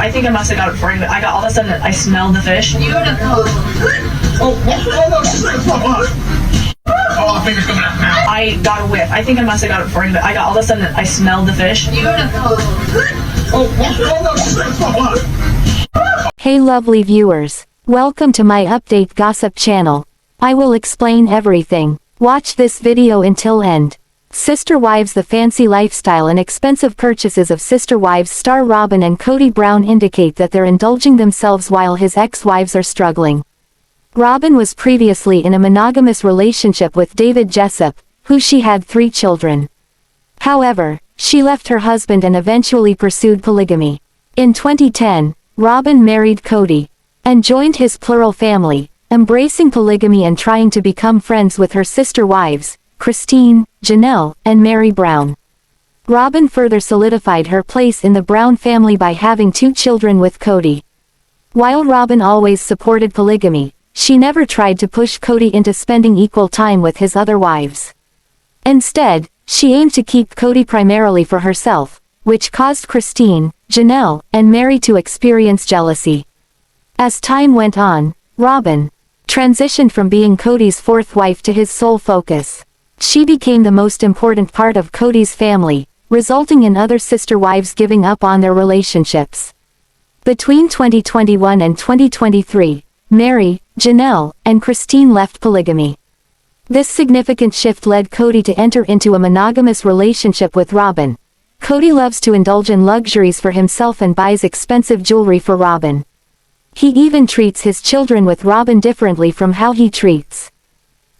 I think I must have got it before you. I got all of a sudden I smelled the fish. Beautiful. Oh, the finger's coming out now. I got a whiff. I think I must have got it before you. I got all of a sudden I smelled the fish. Beautiful. Hey lovely viewers. Welcome to my update gossip channel. I will explain everything. Watch this video until end. Sister Wives. The fancy lifestyle and expensive purchases of Sister Wives star Robyn and Kody Brown indicate that they're indulging themselves while his ex-wives are struggling. Robyn was previously in a monogamous relationship with Devid Jessup, who she had 3 children. However, she left her husband and eventually pursued polygamy. In 2010, Robyn married Kody and joined his plural family, embracing polygamy and trying to become friends with her sister wives, Christine, Janelle, and Meri Brown. Robyn further solidified her place in the Brown family by having 2 children with Kody. While Robyn always supported polygamy, she never tried to push Kody into spending equal time with his other wives. Instead, she aimed to keep Kody primarily for herself, which caused Christine, Janelle, and Meri to experience jealousy. As time went on, Robyn transitioned from being Kody's 4th wife to his sole focus. She became the most important part of Kody's family, resulting in other sister wives giving up on their relationships. Between 2021 and 2023, Meri, Janelle, and Christine left polygamy. This significant shift led Kody to enter into a monogamous relationship with Robyn. Kody loves to indulge in luxuries for himself and buys expensive jewelry for Robyn. He even treats his children with Robyn differently from how he treats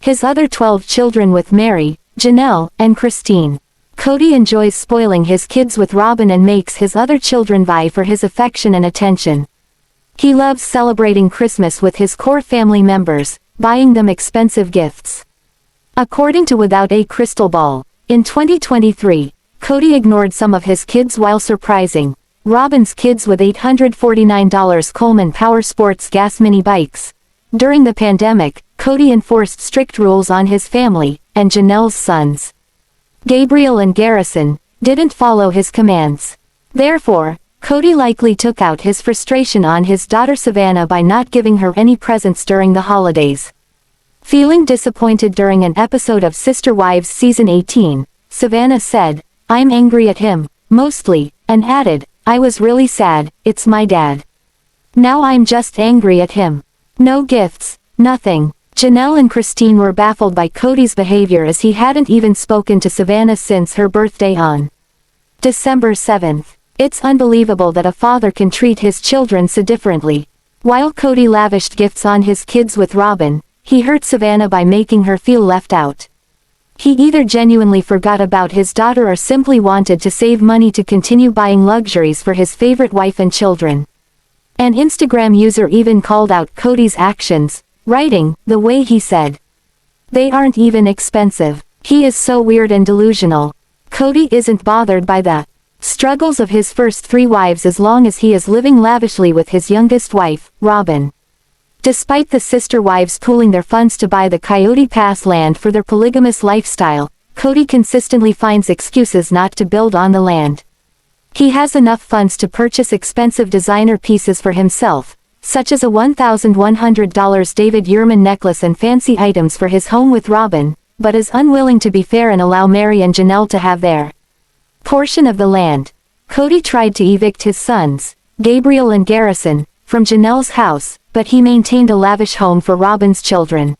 his other 12 children with Meri, Janelle, and Christine. Kody enjoys spoiling his kids with Robyn and makes his other children vie for his affection and attention. He loves celebrating Christmas with his core family members, buying them expensive gifts. According to Without a Crystal Ball, in 2023, Kody ignored some of his kids while surprising Robyn's kids with $849 Coleman Power Sports gas mini bikes. During the pandemic, Kody enforced strict rules on his family, and Janelle's sons, Gabriel and Garrison, didn't follow his commands. Therefore, Kody likely took out his frustration on his daughter Savanah by not giving her any presents during the holidays. Feeling disappointed during an episode of Sister Wives Season 18, Savanah said, "I'm angry at him, mostly," and added, "I was really sad, it's my dad. Now I'm just angry at him. No gifts, nothing." Janelle and Christine were baffled by Kody's behavior as he hadn't even spoken to Savanah since her birthday on December 7th. It's unbelievable that a father can treat his children so differently. While Kody lavished gifts on his kids with Robyn, he hurt Savanah by making her feel left out. He either genuinely forgot about his daughter or simply wanted to save money to continue buying luxuries for his favorite wife and children. An Instagram user even called out Kody's actions, writing, "The way he said they aren't even expensive. He is so weird and delusional." Kody isn't bothered by the struggles of his first 3 wives as long as he is living lavishly with his youngest wife, Robyn. Despite the sister wives pooling their funds to buy the Coyote Pass land for their polygamous lifestyle, Kody consistently finds excuses not to build on the land. He has enough funds to purchase expensive designer pieces for himself, such as a $1,100 David Yurman necklace and fancy items for his home with Robyn, but is unwilling to be fair and allow Meri and Janelle to have their portion of the land. Kody tried to evict his sons, Gabriel and Garrison, from Janelle's house, but he maintained a lavish home for Robyn's children.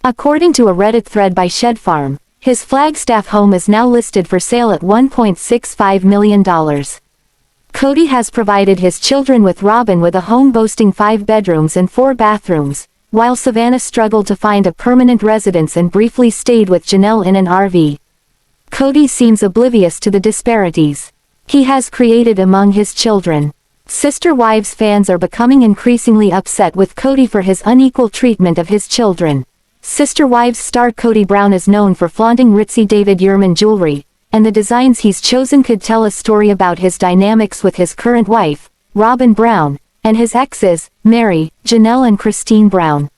According to a Reddit thread by Shed Farm, his Flagstaff home is now listed for sale at $1.65 million. Kody has provided his children with Robyn with a home boasting 5 bedrooms and 4 bathrooms, while Savanah struggled to find a permanent residence and briefly stayed with Janelle in an RV. Kody seems oblivious to the disparities he has created among his children. Sister Wives fans are becoming increasingly upset with Kody for his unequal treatment of his children. Sister Wives star Kody Brown is known for flaunting ritzy David Yurman jewelry, and the designs he's chosen could tell a story about his dynamics with his current wife, Robyn Brown, and his exes, Meri, Janelle and Christine Brown.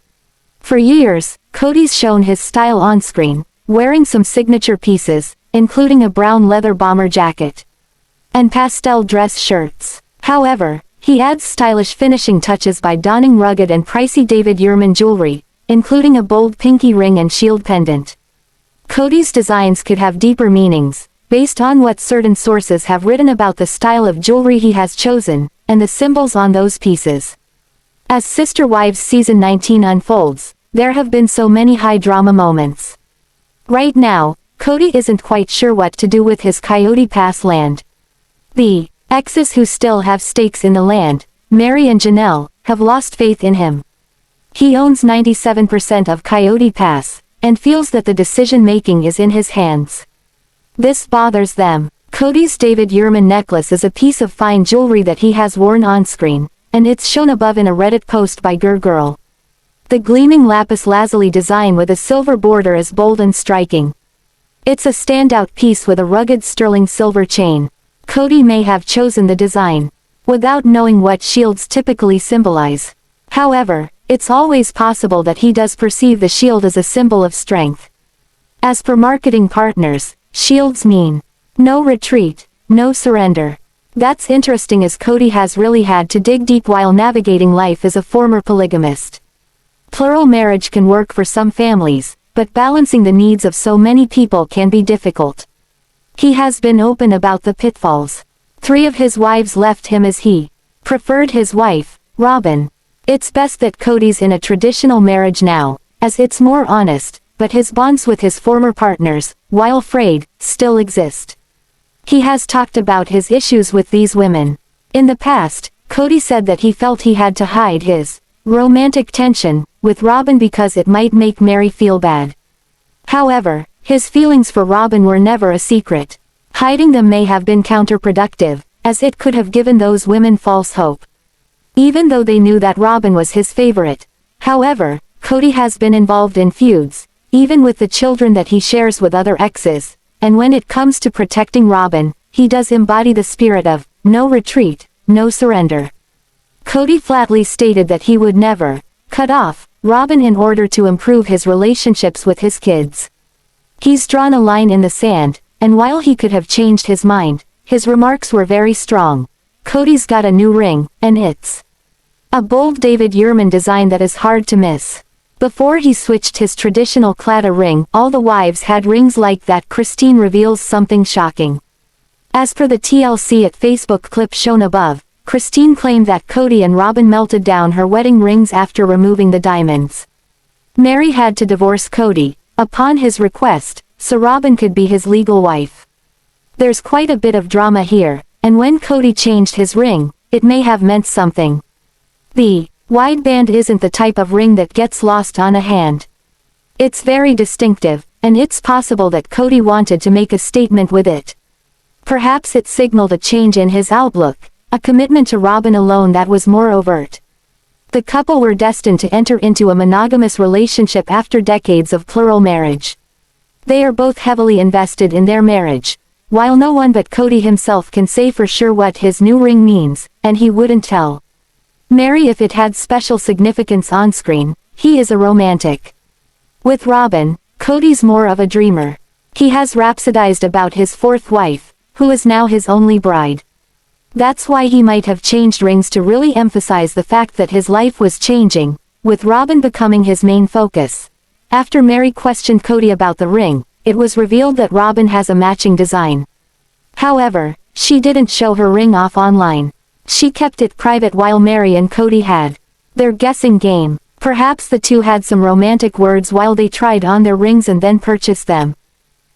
For years, Kody's shown his style on-screen, wearing some signature pieces, including a brown leather bomber jacket and pastel dress shirts. However, he adds stylish finishing touches by donning rugged and pricey David Yurman jewelry, including a bold pinky ring and shield pendant. Kody's designs could have deeper meanings, based on what certain sources have written about the style of jewelry he has chosen, and the symbols on those pieces. As Sister Wives Season 19 unfolds, there have been so many high-drama moments. Right now, Kody isn't quite sure what to do with his Coyote Pass land. The exes who still have stakes in the land, Meri and Janelle, have lost faith in him. He owns 97% of Coyote Pass, and feels that the decision-making is in his hands. This bothers them. Kody's David Yurman necklace is a piece of fine jewelry that he has worn on-screen, and it's shown above in a Reddit post by Girl. The gleaming lapis lazuli design with a silver border is bold and striking. It's a standout piece with a rugged sterling silver chain. Kody may have chosen the design without knowing what shields typically symbolize. However, it's always possible that he does perceive the shield as a symbol of strength. As per marketing partners, shields mean no retreat, no surrender. That's interesting, as Kody has really had to dig deep while navigating life as a former polygamist. Plural marriage can work for some families, but balancing the needs of so many people can be difficult. He has been open about the pitfalls. 3 of his wives left him as he preferred his wife, Robyn. It's best that Kody's in a traditional marriage now, as it's more honest, but his bonds with his former partners, while frayed, still exist. He has talked about his issues with these women. In the past, Kody said that he felt he had to hide his romantic tension with Robyn because it might make Meri feel bad. However, his feelings for Robyn were never a secret. Hiding them may have been counterproductive, as it could have given those women false hope. Even though they knew that Robyn was his favorite. However, Kody has been involved in feuds, even with the children that he shares with other exes, and when it comes to protecting Robyn, he does embody the spirit of no retreat, no surrender. Kody flatly stated that he would never cut off Robyn in order to improve his relationships with his kids. He's drawn a line in the sand, and while he could have changed his mind, his remarks were very strong. Kody's got a new ring, and it's a bold David Yurman design that is hard to miss. Before he switched his traditional Claddagh ring, all the wives had rings like that. Christine reveals something shocking. As per the TLC at Facebook clip shown above, Christine claimed that Kody and Robyn melted down her wedding rings after removing the diamonds. Meri had to divorce Kody, upon his request, so Robyn could be his legal wife. There's quite a bit of drama here, and when Kody changed his ring, it may have meant something. The wide band isn't the type of ring that gets lost on a hand. It's very distinctive, and it's possible that Kody wanted to make a statement with it. Perhaps it signaled a change in his outlook, a commitment to Robyn alone that was more overt. The couple were destined to enter into a monogamous relationship after decades of plural marriage. They are both heavily invested in their marriage, while no one but Kody himself can say for sure what his new ring means, and he wouldn't tell Meri if it had special significance on screen. He is a romantic. With Robyn, Kody's more of a dreamer. He has rhapsodized about his 4th wife, who is now his only bride. That's why he might have changed rings to really emphasize the fact that his life was changing, with Robyn becoming his main focus. After Meri questioned Kody about the ring, it was revealed that Robyn has a matching design. However, she didn't show her ring off online. She kept it private while Meri and Kody had their guessing game. Perhaps the two had some romantic words while they tried on their rings and then purchased them.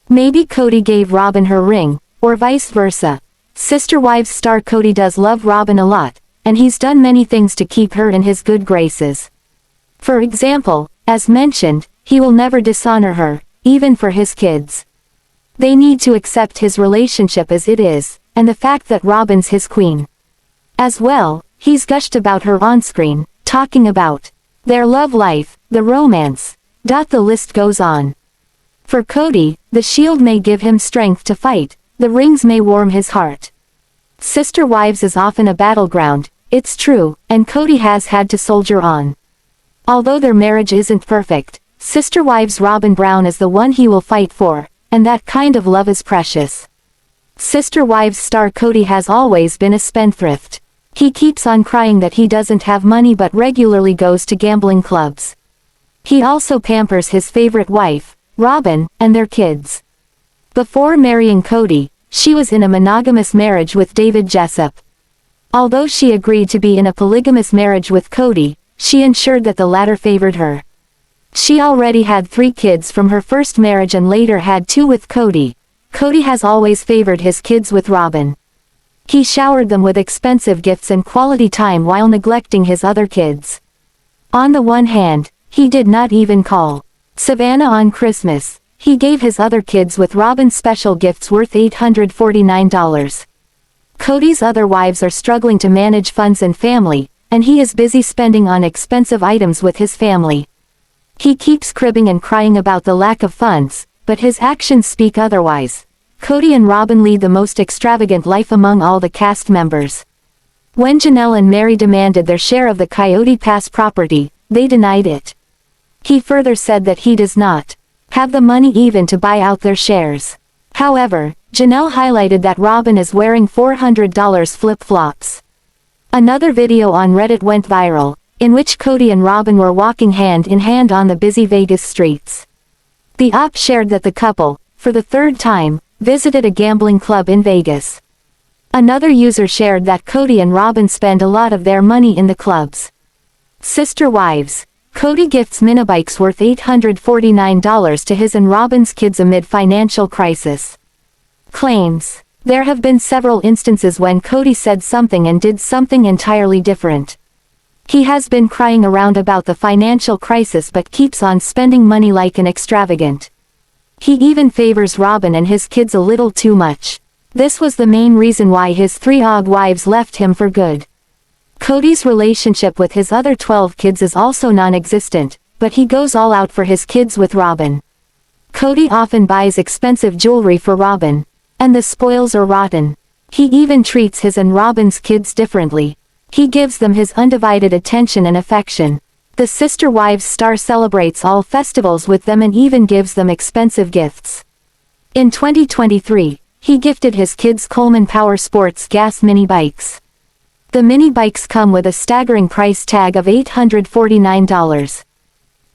Maybe Kody gave Robyn her ring, or vice versa. Sister Wives star Kody does love Robyn a lot, and he's done many things to keep her in his good graces. For example, as mentioned, he will never dishonor her, even for his kids. They need to accept his relationship as it is, and the fact that Robyn's his queen. As well, he's gushed about her on-screen, talking about their love life, the romance. The list goes on. For Kody, the shield may give him strength to fight, the rings may warm his heart. Sister Wives is often a battleground, it's true, and Kody has had to soldier on. Although their marriage isn't perfect, Sister Wives Robyn Brown is the one he will fight for, and that kind of love is precious. Sister Wives star Kody has always been a spendthrift. He keeps on crying that he doesn't have money but regularly goes to gambling clubs. He also pampers his favorite wife, Robyn, and their kids. Before marrying Kody, she was in a monogamous marriage with Devid Jessup. Although she agreed to be in a polygamous marriage with Kody, she ensured that the latter favored her. She already had 3 kids from her first marriage and later had 2 with Kody. Kody has always favored his kids with Robyn. He showered them with expensive gifts and quality time while neglecting his other kids. On the one hand, he did not even call Savanah on Christmas. He gave his other kids with Robyn special gifts worth $849. Kody's other wives are struggling to manage funds and family, and he is busy spending on expensive items with his family. He keeps cribbing and crying about the lack of funds, but his actions speak otherwise. Kody and Robyn lead the most extravagant life among all the cast members. When Janelle and Meri demanded their share of the Coyote Pass property, they denied it. He further said that he does not have the money even to buy out their shares. However, Janelle highlighted that Robyn is wearing $400 flip-flops. Another video on Reddit went viral, in which Kody and Robyn were walking hand in hand on the busy Vegas streets. The op shared that the couple, for the 3rd time, visited a gambling club in Vegas. Another user shared that Kody and Robyn spend a lot of their money in the clubs. Sister wives. Kody gifts minibikes worth $849 to his and Robyn's kids amid financial crisis. Claims. There have been several instances when Kody said something and did something entirely different. He has been crying around about the financial crisis but keeps on spending money like an extravagant. He even favors Robyn and his kids a little too much. This was the main reason why his 3 odd wives left him for good. Kody's relationship with his other 12 kids is also non-existent, but he goes all out for his kids with Robyn. Kody often buys expensive jewelry for Robyn. And the spoils are rotten. He even treats his and Robyn's kids differently. He gives them his undivided attention and affection. The Sister Wives star celebrates all festivals with them and even gives them expensive gifts. In 2023, he gifted his kids Coleman Power Sports gas mini bikes. The mini bikes come with a staggering price tag of $849.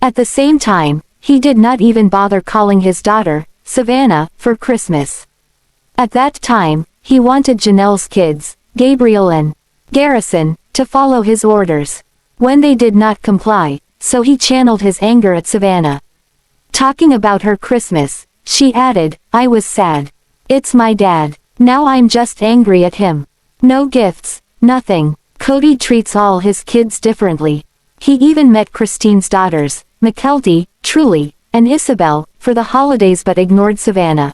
At the same time, he did not even bother calling his daughter, Savanah, for Christmas. At that time, he wanted Janelle's kids, Gabriel and Garrison, to follow his orders. When they did not comply, so he channeled his anger at Savanah. Talking about her Christmas, she added, "I was sad. It's my dad. Now I'm just angry at him. No gifts, nothing." Kody treats all his kids differently. He even met Christine's daughters, Mykelti, Truely, and Ysabel, for the holidays but ignored Savanah.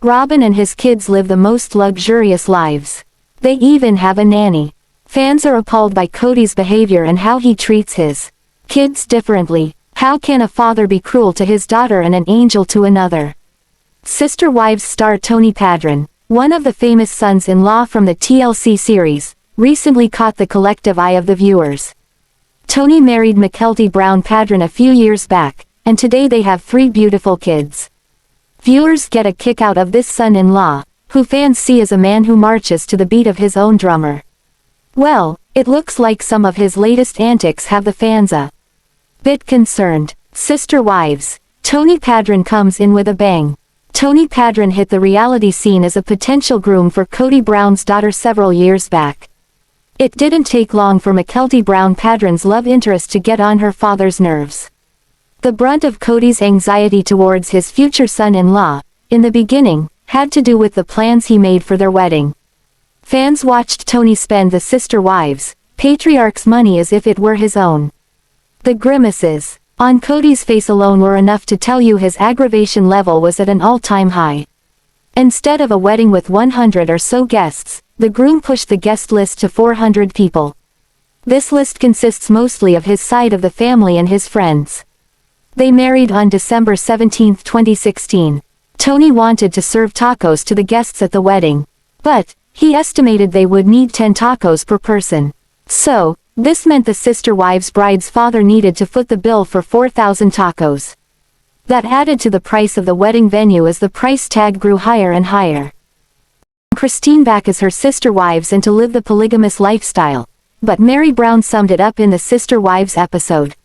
Robyn and his kids live the most luxurious lives. They even have a nanny. Fans are appalled by Kody's behavior and how he treats his kids differently. How can a father be cruel to his daughter and an angel to another? Sister Wives star Tony Paedon, one of the famous sons-in-law from the TLC series, recently caught the collective eye of the viewers. Tony married Mykelti Paedon a few years back, and today they have 3 beautiful kids. Viewers get a kick out of this son-in-law, who fans see as a man who marches to the beat of his own drummer. Well, it looks like some of his latest antics have the fans a bit concerned. Sister Wives. Tony Paedon comes in with a bang. Tony Paedon hit the reality scene as a potential groom for Kody Brown's daughter several years back. It didn't take long for Mykelti Paedon's love interest to get on her father's nerves. The brunt of Kody's anxiety towards his future son-in-law, in the beginning, had to do with the plans he made for their wedding. Fans watched Tony spend the Sister Wives, patriarch's money as if it were his own. The grimaces on Kody's face alone were enough to tell you his aggravation level was at an all-time high. Instead of a wedding with 100 or so guests, the groom pushed the guest list to 400 people. This list consists mostly of his side of the family and his friends. They married on December 17, 2016. Tony wanted to serve tacos to the guests at the wedding. But, he estimated they would need 10 tacos per person. So, this meant the Sister Wives' bride's father needed to foot the bill for 4,000 tacos. That added to the price of the wedding venue as the price tag grew higher and higher. Christine back as her sister wives and to live the polygamous lifestyle. But Meri Brown summed it up in the Sister Wives episode.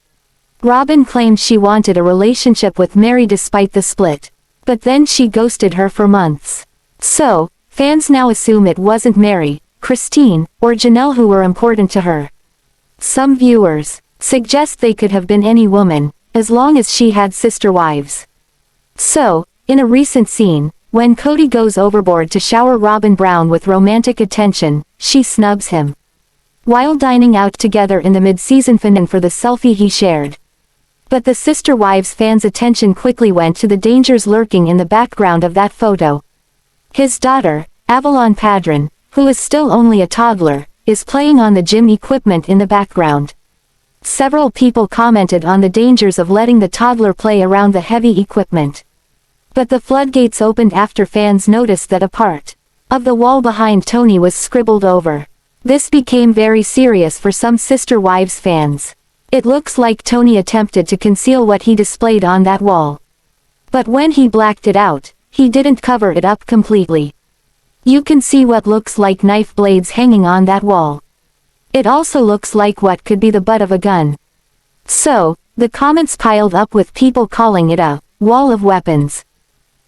Robyn claimed she wanted a relationship with Meri despite the split. But then she ghosted her for months. So, fans now assume it wasn't Meri, Christine, or Janelle who were important to her. Some viewers suggest they could have been any woman, as long as she had sister wives. So, in a recent scene, when Kody goes overboard to shower Robyn Brown with romantic attention, she snubs him. While dining out together in the mid-season finale for the selfie he shared. But the Sister Wives fans' attention quickly went to the dangers lurking in the background of that photo. His daughter, Ysabel Paedon, who is still only a toddler, is playing on the gym equipment in the background. Several people commented on the dangers of letting the toddler play around the heavy equipment. But the floodgates opened after fans noticed that a part of the wall behind Tony was scribbled over. This became very serious for some Sister Wives fans. It looks like Tony attempted to conceal what he displayed on that wall. But when he blacked it out, he didn't cover it up completely. You can see what looks like knife blades hanging on that wall. It also looks like what could be the butt of a gun. So, the comments piled up with people calling it a wall of weapons.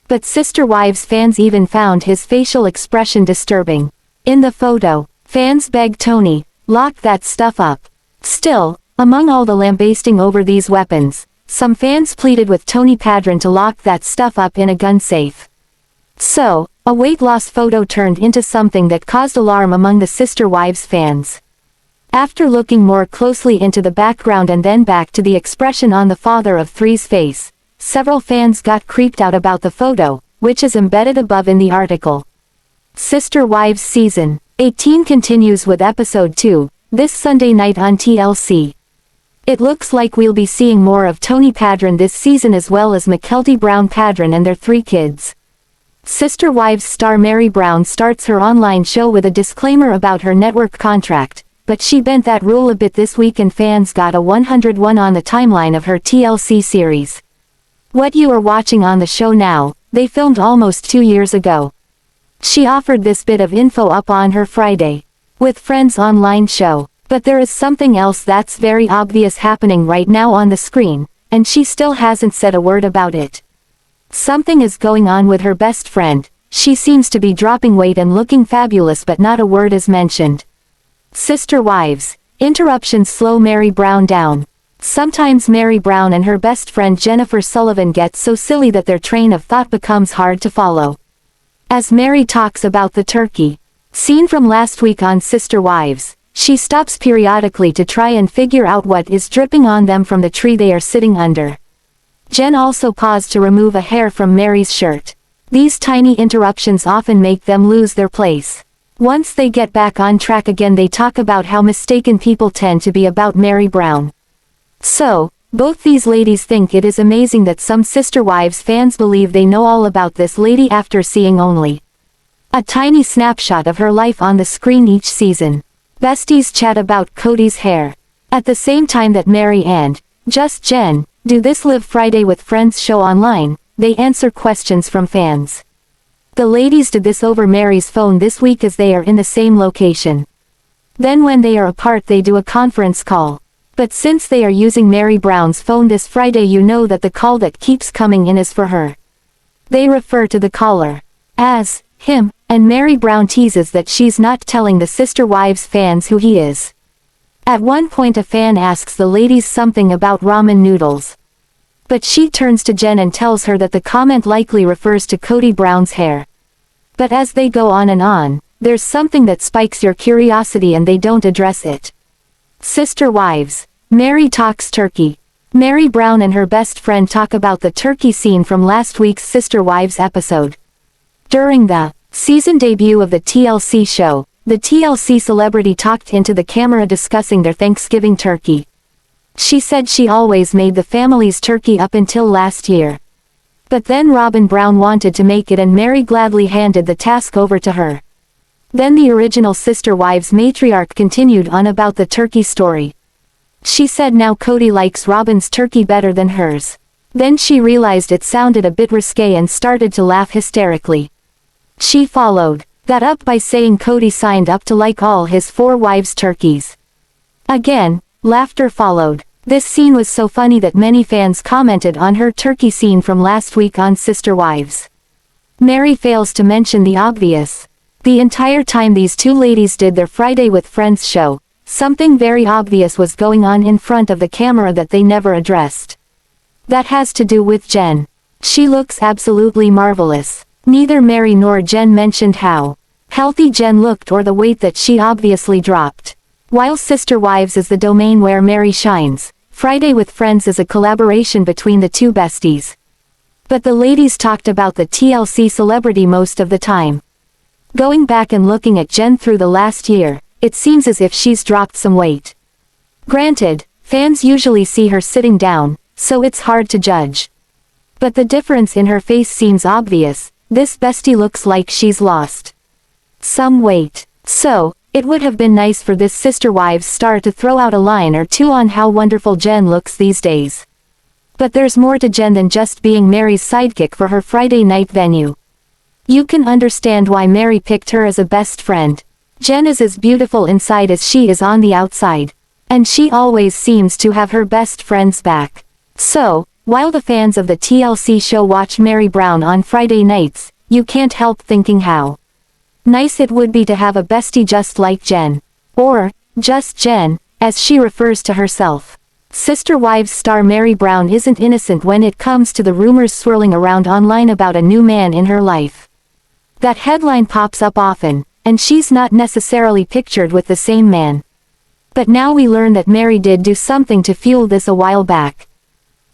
But Sister Wives fans even found his facial expression disturbing. In the photo, fans begged Tony, lock that stuff up. Still, among all the lambasting over these weapons, some fans pleaded with Tony Paedon to lock that stuff up in a gun safe. So, a weight loss photo turned into something that caused alarm among the Sister Wives fans. After looking more closely into the background and then back to the expression on the father of three's face, several fans got creeped out about the photo, which is embedded above in the article. Sister Wives Season 18 continues with Episode 2, this Sunday night on TLC. It looks like we'll be seeing more of Tony Paedon this season as well as Mykelti Brown Paedon and their 3 kids. Sister Wives star Meri Brown starts her online show with a disclaimer about her network contract, but she bent that rule a bit this week and fans got a 101 on the timeline of her TLC series. What you are watching on the show now, they filmed almost 2 years ago. She offered this bit of info up on her Friday with Friends online show, but there is something else that's very obvious happening right now on the screen, and she still hasn't said a word about it. Something is going on with her best friend, she seems to be dropping weight and looking fabulous but not a word is mentioned. Sister Wives, interruptions slow Meri Brown down. Sometimes Meri Brown and her best friend Jennifer Sullivan get so silly that their train of thought becomes hard to follow. As Meri talks about the turkey scene from last week on Sister Wives, she stops periodically to try and figure out what is dripping on them from the tree they are sitting under. Jen also paused to remove a hair from Meri's shirt. These tiny interruptions often make them lose their place. Once they get back on track again they talk about how mistaken people tend to be about Meri Brown. So, both these ladies think it is amazing that some Sister Wives fans believe they know all about this lady after seeing only a tiny snapshot of her life on the screen each season. Besties chat about Kody's hair. At the same time that Meri and Just Jen do this Live Friday with Friends show online, they answer questions from fans. The ladies did this over Meri's phone this week as they are in the same location. Then when they are apart they do a conference call. But since they are using Meri Brown's phone this Friday you know that the call that keeps coming in is for her. They refer to the caller as him, and Meri Brown teases that she's not telling the Sister Wives fans who he is. At one point a fan asks the ladies something about ramen noodles. But she turns to Jen and tells her that the comment likely refers to Kody Brown's hair. But as they go on, there's something that spikes your curiosity and they don't address it. Sister Wives, Meri talks turkey. Meri Brown and her best friend talk about the turkey scene from last week's Sister Wives episode. During the season debut of the TLC show, the TLC celebrity talked into the camera discussing their Thanksgiving turkey. She said she always made the family's turkey up until last year. But then Robyn Brown wanted to make it and Meri gladly handed the task over to her. Then the original Sister Wives matriarch continued on about the turkey story. She said now Kody likes Robyn's turkey better than hers. Then she realized it sounded a bit risque and started to laugh hysterically. She followed, that up by saying Kody signed up to like all his 4 wives' turkeys. Again, laughter followed. This scene was so funny that many fans commented on her turkey scene from last week on Sister Wives. Meri fails to mention the obvious. The entire time these two ladies did their Friday with Friends show, something very obvious was going on in front of the camera that they never addressed. That has to do with Jen. She looks absolutely marvelous. Neither Meri nor Jen mentioned how healthy Jen looked or the weight that she obviously dropped. While Sister Wives is the domain where Meri shines, Friday with Friends is a collaboration between the two besties. But the ladies talked about the TLC celebrity most of the time. Going back and looking at Jen through the last year, it seems as if she's dropped some weight. Granted, fans usually see her sitting down, so it's hard to judge. But the difference in her face seems obvious. This bestie looks like she's lost some weight. So, it would have been nice for this Sister Wives star to throw out a line or two on how wonderful Jen looks these days. But there's more to Jen than just being Meri's sidekick for her Friday night venue. You can understand why Meri picked her as a best friend. Jen is as beautiful inside as she is on the outside. And she always seems to have her best friend's back. So, while the fans of the TLC show watch Meri Brown on Friday nights, you can't help thinking how nice it would be to have a bestie just like Jen. Or, just Jen, as she refers to herself. Sister Wives star Meri Brown isn't innocent when it comes to the rumors swirling around online about a new man in her life. That headline pops up often, and she's not necessarily pictured with the same man. But now we learn that Meri did do something to fuel this a while back.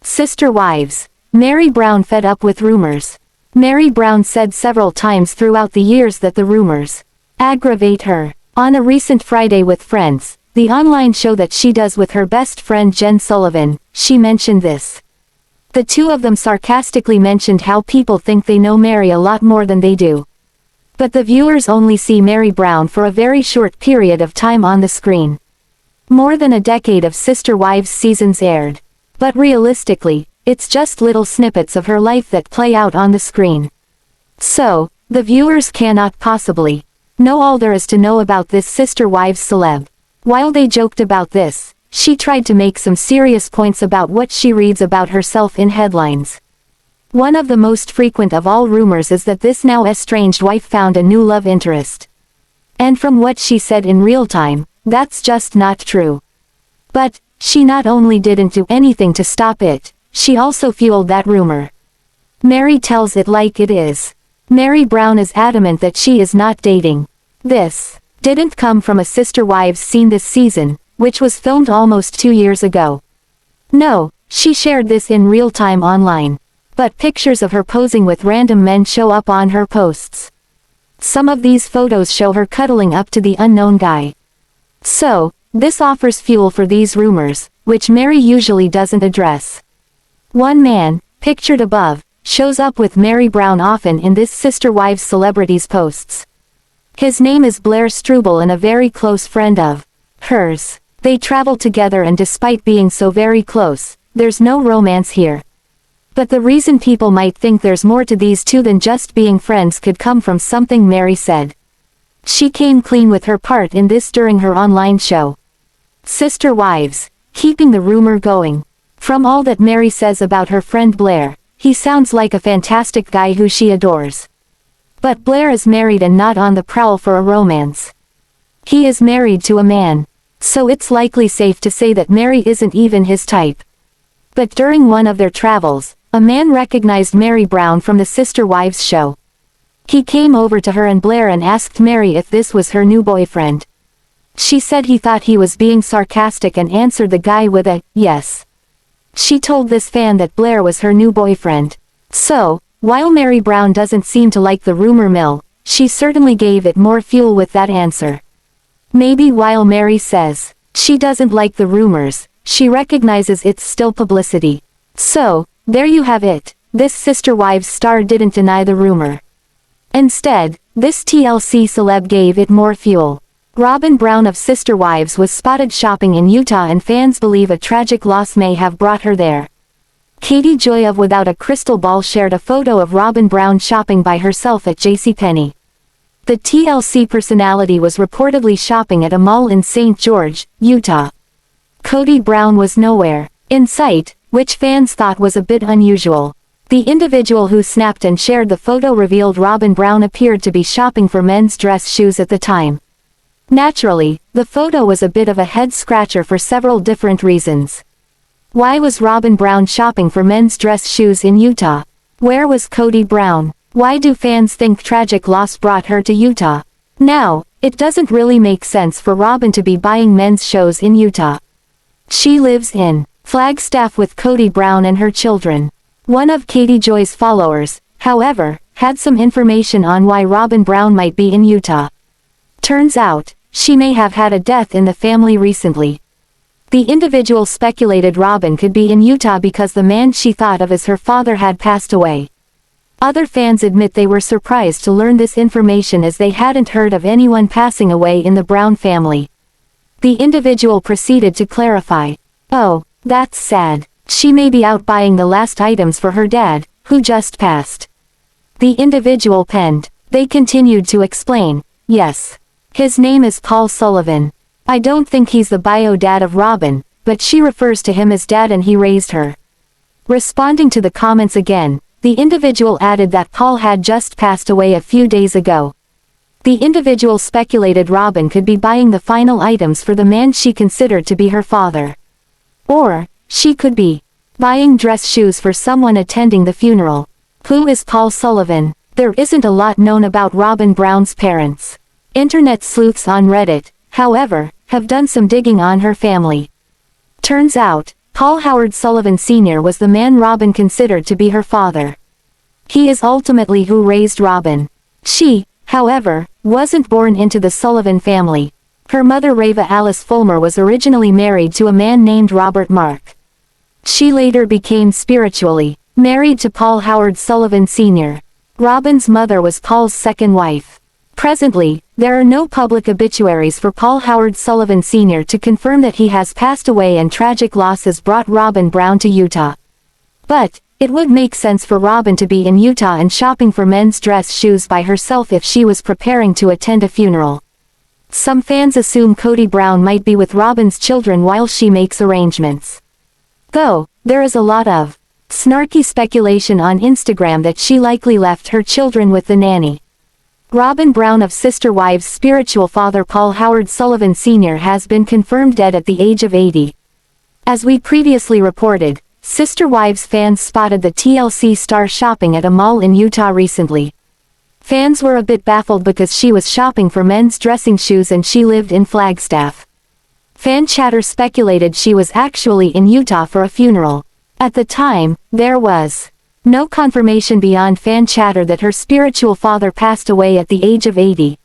Sister Wives. Meri Brown fed up with rumors. Meri Brown said several times throughout the years that the rumors aggravate her. On a recent Friday with Friends, the online show that she does with her best friend Jen Sullivan, she mentioned this. The two of them sarcastically mentioned how people think they know Meri a lot more than they do. But the viewers only see Meri Brown for a very short period of time on the screen. More than a decade of Sister Wives seasons aired. But realistically, it's just little snippets of her life that play out on the screen. So, the viewers cannot possibly know all there is to know about this Sister Wives celeb. While they joked about this, she tried to make some serious points about what she reads about herself in headlines. One of the most frequent of all rumors is that this now estranged wife found a new love interest. And from what she said in real time, that's just not true. But, she not only didn't do anything to stop it, she also fueled that rumor. Meri tells it like it is. Meri Brown is adamant that she is not dating. This didn't come from a Sister Wives scene this season, which was filmed almost 2 years ago. No, she shared this in real time online. But pictures of her posing with random men show up on her posts. Some of these photos show her cuddling up to the unknown guy. So, this offers fuel for these rumors, which Meri usually doesn't address. One man, pictured above, shows up with Meri Brown often in this Sister Wives celebrities posts. His name is Blair Struble and a very close friend of hers. They travel together and despite being so very close, there's no romance here. But the reason people might think there's more to these two than just being friends could come from something Meri said. She came clean with her part in this during her online show. Sister Wives, keeping the rumor going. From all that Meri says about her friend Blair, he sounds like a fantastic guy who she adores. But Blair is married and not on the prowl for a romance. He is married to a man. So it's likely safe to say that Meri isn't even his type. But during one of their travels, a man recognized Meri Brown from the Sister Wives show. He came over to her and Blair and asked Meri if this was her new boyfriend. She said he thought he was being sarcastic and answered the guy with a, yes. She told this fan that Blair was her new boyfriend. So, while Meri Brown doesn't seem to like the rumor mill, she certainly gave it more fuel with that answer. Maybe while Meri says she doesn't like the rumors, she recognizes it's still publicity. So, there you have it. This Sister Wives star didn't deny the rumor. Instead, this TLC celeb gave it more fuel. Robyn Brown of Sister Wives was spotted shopping in Utah and fans believe a tragic loss may have brought her there. Katie Joy of Without a Crystal Ball shared a photo of Robyn Brown shopping by herself at JCPenney. The TLC personality was reportedly shopping at a mall in St. George, Utah. Kody Brown was nowhere in sight, which fans thought was a bit unusual. The individual who snapped and shared the photo revealed Robyn Brown appeared to be shopping for men's dress shoes at the time. Naturally, the photo was a bit of a head-scratcher for several different reasons. Why was Robyn Brown shopping for men's dress shoes in Utah? Where was Kody Brown? Why do fans think tragic loss brought her to Utah? Now, it doesn't really make sense for Robyn to be buying men's shoes in Utah. She lives in Flagstaff with Kody Brown and her children. One of Katie Joy's followers, however, had some information on why Robyn Brown might be in Utah. Turns out, she may have had a death in the family recently. The individual speculated Robyn could be in Utah because the man she thought of as her father had passed away. Other fans admit they were surprised to learn this information as they hadn't heard of anyone passing away in the Brown family. The individual proceeded to clarify, "Oh, that's sad. She may be out buying the last items for her dad, who just passed." The individual penned. They continued to explain, "Yes. His name is Paul Sullivan. I don't think he's the bio dad of Robyn, but she refers to him as dad and he raised her." Responding to the comments again, the individual added that Paul had just passed away a few days ago. The individual speculated Robyn could be buying the final items for the man she considered to be her father. Or, she could be buying dress shoes for someone attending the funeral. Who is Paul Sullivan? There isn't a lot known about Robyn Brown's parents. Internet sleuths on Reddit, however, have done some digging on her family. Turns out, Paul Howard Sullivan Sr. was the man Robyn considered to be her father. He is ultimately who raised Robyn. She, however, wasn't born into the Sullivan family. Her mother Rava Alice Fulmer was originally married to a man named Robert Mark. She later became spiritually married to Paul Howard Sullivan Sr. Robyn's mother was Paul's second wife. Presently, there are no public obituaries for Paul Howard Sullivan Sr. to confirm that he has passed away and tragic loss has brought Robyn Brown to Utah. But, it would make sense for Robyn to be in Utah and shopping for men's dress shoes by herself if she was preparing to attend a funeral. Some fans assume Kody Brown might be with Robyn's children while she makes arrangements. Though, there is a lot of snarky speculation on Instagram that she likely left her children with the nanny. Robyn Brown of Sister Wives' spiritual father Paul Howard Sullivan Sr. has been confirmed dead at the age of 80. As we previously reported, Sister Wives fans spotted the TLC star shopping at a mall in Utah recently. Fans were a bit baffled because she was shopping for men's dressing shoes and she lived in Flagstaff. Fan chatter speculated she was actually in Utah for a funeral. At the time, there was no confirmation beyond fan chatter that her spiritual father passed away at the age of 80.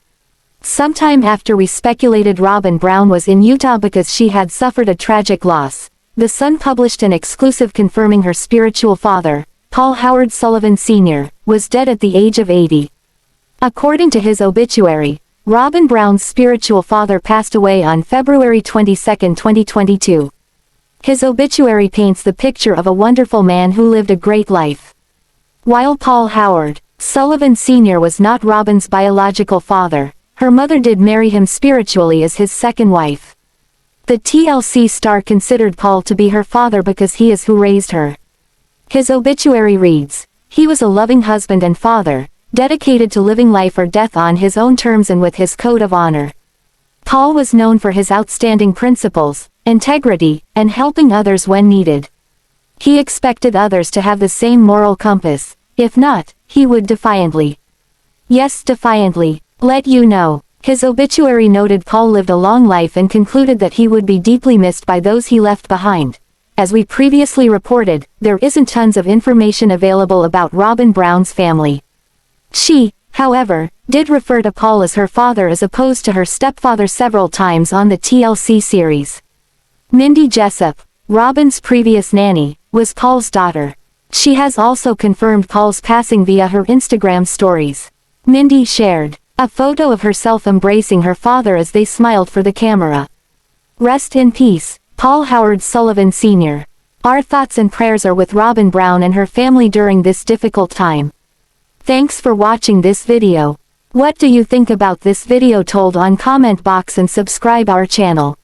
Sometime after we speculated Robyn Brown was in Utah because she had suffered a tragic loss, The Sun published an exclusive confirming her spiritual father, Paul Howard Sullivan Sr., was dead at the age of 80. According to his obituary, Robyn Brown's spiritual father passed away on February 22, 2022. His obituary paints the picture of a wonderful man who lived a great life. While Paul Howard Sullivan Sr. was not Robyn's biological father, her mother did marry him spiritually as his second wife. The TLC star considered Paul to be her father because he is who raised her. His obituary reads, "He was a loving husband and father, dedicated to living life or death on his own terms and with his code of honor. Paul was known for his outstanding principles, integrity, and helping others when needed. He expected others to have the same moral compass. If not, he would defiantly, yes, defiantly, let you know." His obituary noted Paul lived a long life and concluded that he would be deeply missed by those he left behind. As we previously reported, there isn't tons of information available about Robyn Brown's family. She, however, did refer to Paul as her father as opposed to her stepfather several times on the TLC series. Mindy Jessup, Robyn's previous nanny, was Paul's daughter. She has also confirmed Paul's passing via her Instagram stories. Mindy shared a photo of herself embracing her father as they smiled for the camera. Rest in peace, Paul Howard Sullivan Sr. Our thoughts and prayers are with Robyn Brown and her family during this difficult time. Thanks for watching this video. What do you think about this video? Told on comment box and subscribe our channel.